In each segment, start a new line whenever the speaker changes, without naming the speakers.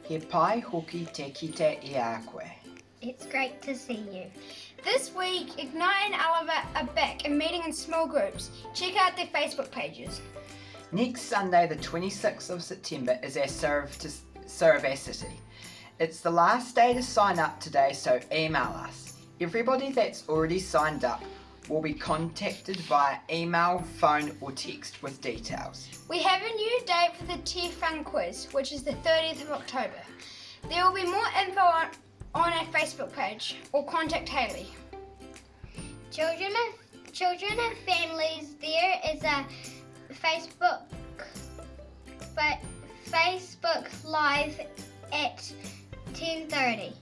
He pai hoki te kite I a koe.
It's great to see you.
This week, Ignite and Elevate are back and meeting in small groups. Check out their Facebook pages.
Next Sunday, the 26th of September, is our Ceravacity. It's the last day to sign up today, so email us. Everybody that's already signed up will be contacted via email, phone or text with details.
We have a new date for the Te Whang quiz, which is the 30th of October. There will be more info on our Facebook page, or contact Hayley.
Children and families, there is a Facebook Live at 10:30.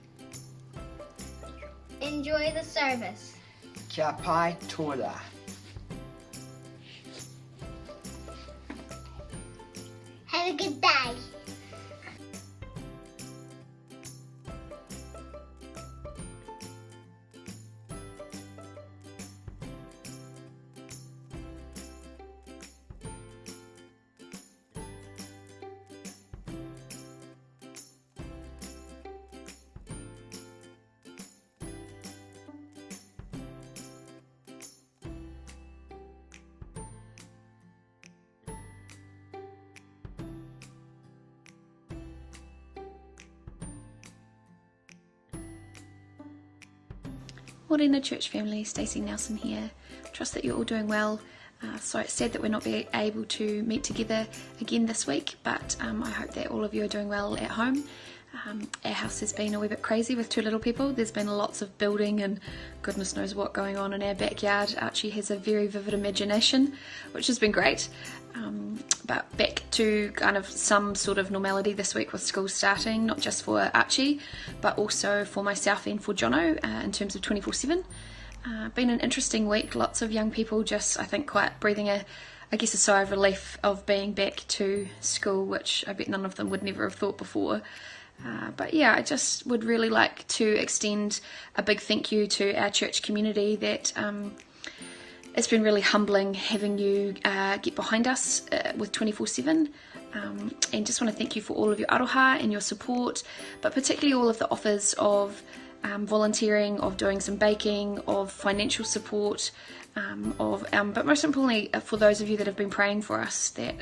Enjoy the service.
Kia pai tōra.
Have a good day.
Morena Church family, Stacey Nelson here. Trust that you're all doing well. So it's sad that we're not able to meet together again this week, but I hope that all of you are doing well at home. Our house has been a wee bit crazy with two little people. There's been lots of building and goodness knows what going on in our backyard. Archie has a very vivid imagination, which has been great. But back to kind of some sort of normality this week with school starting, not just for Archie, but also for myself and for Jono in terms of 24/7. Been an interesting week, lots of young people just, I think, quite breathing a sigh of relief of being back to school, which I bet none of them would never have thought before. But yeah, I just would really like to extend a big thank you to our church community that it's been really humbling having you get behind us with 24/7, and just want to thank you for all of your aroha and your support, but particularly all of the offers of volunteering, of doing some baking, of financial support, but most importantly for those of you that have been praying for us. That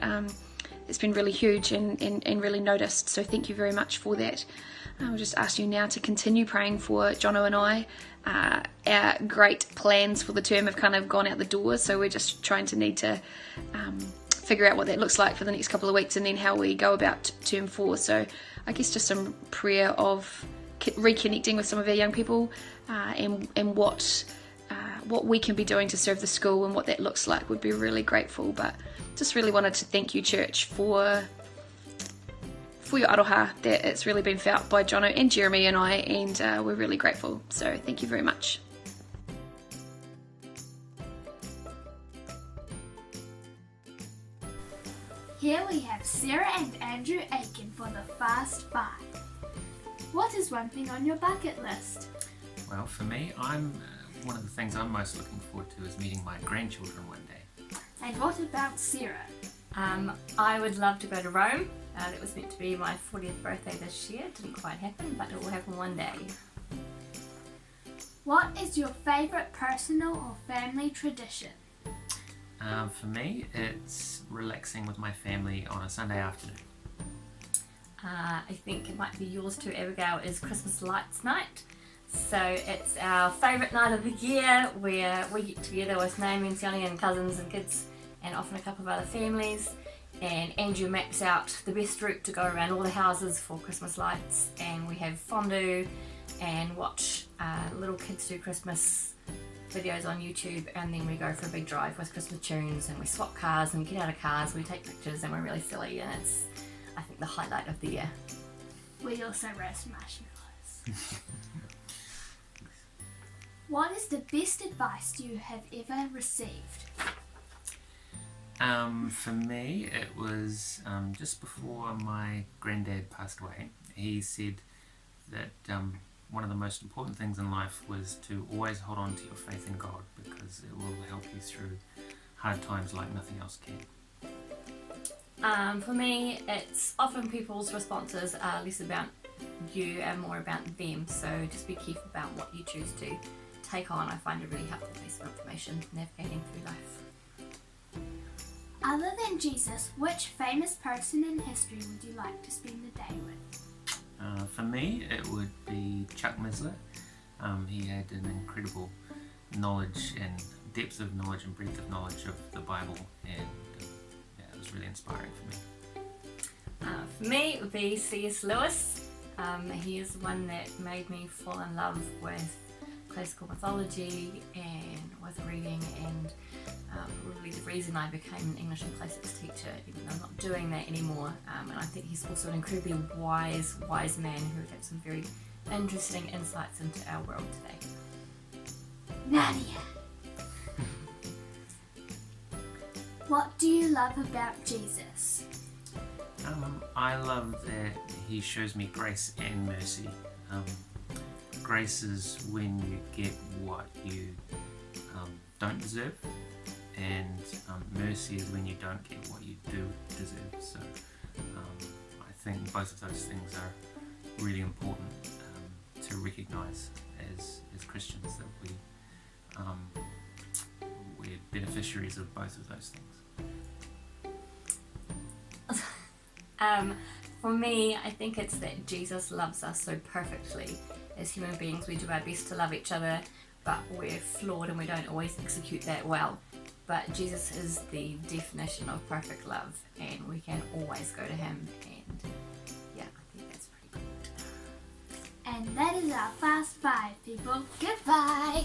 it's been really huge and really noticed, so thank you very much for that. I'll just ask you now to continue praying for Jono and I. Our great plans for the term have kind of gone out the door, so we're just trying to need to figure out what that looks like for the next couple of weeks, and then how we go about term 4. So I guess just some prayer of reconnecting with some of our young people, and what we can be doing to serve the school and what that looks like would be really grateful. But just really wanted to thank you, church, for your aroha, that it's really been felt by Jono and Jeremy and I, and we're really grateful, so thank you very much.
Here we have Sarah and Andrew Aiken for the Fast 5. What is one thing on your bucket list?
Well, for me, one of the things I'm most looking forward to is meeting my grandchildren one day.
And what about Sarah?
I would love to go to Rome. It was meant to be my 40th birthday this year. It didn't quite happen, but it will happen one day.
What is your favourite personal or family tradition?
For me, it's relaxing with my family on a Sunday afternoon.
I think it might be yours too, Abigail, is Christmas Lights Night. So it's our favourite night of the year, where we get together with Naomi and Sione and cousins and kids, and often a couple of other families, and Andrew maps out the best route to go around all the houses for Christmas lights, and we have fondue and watch little kids do Christmas videos on YouTube, and then we go for a big drive with Christmas tunes, and we swap cars and we get out of cars, we take pictures, and we're really silly, and it's, I think, the highlight of the year.
We also roast marshmallows. What is the best advice you have ever received?
For me, it was just before my granddad passed away. He said that one of the most important things in life was to always hold on to your faith in God, because it will help you through hard times like nothing else can.
For me, it's often people's responses are less about you and more about them, so just be careful about what you choose to take on. I find it really helpful piece of information navigating through life.
Other than Jesus, which famous person in history would you like to spend the day with?
For me, it would be Chuck Missler. He had an incredible knowledge and depth of knowledge and breadth of knowledge of the Bible, and it was really inspiring for me.
For me, it would be C.S. Lewis. He is the one that made me fall in love with classical mythology and with reading, and probably the reason I became an English and classics teacher, even though I'm not doing that anymore. And I think he's also an incredibly wise man who had some very interesting insights into our world today.
Nadia. What do you love about Jesus?
I love that he shows me grace and mercy. Grace is when you get what you don't deserve, and mercy is when you don't get what you do deserve. So I think both of those things are really important to recognise as Christians, that we're beneficiaries of both of those things.
For me, I think it's that Jesus loves us so perfectly. As human beings, we do our best to love each other, but we're flawed and we don't always execute that well. But Jesus is the definition of perfect love, and we can always go to him, and yeah, I think that's pretty good.
And that is our Fast Five, people. Goodbye!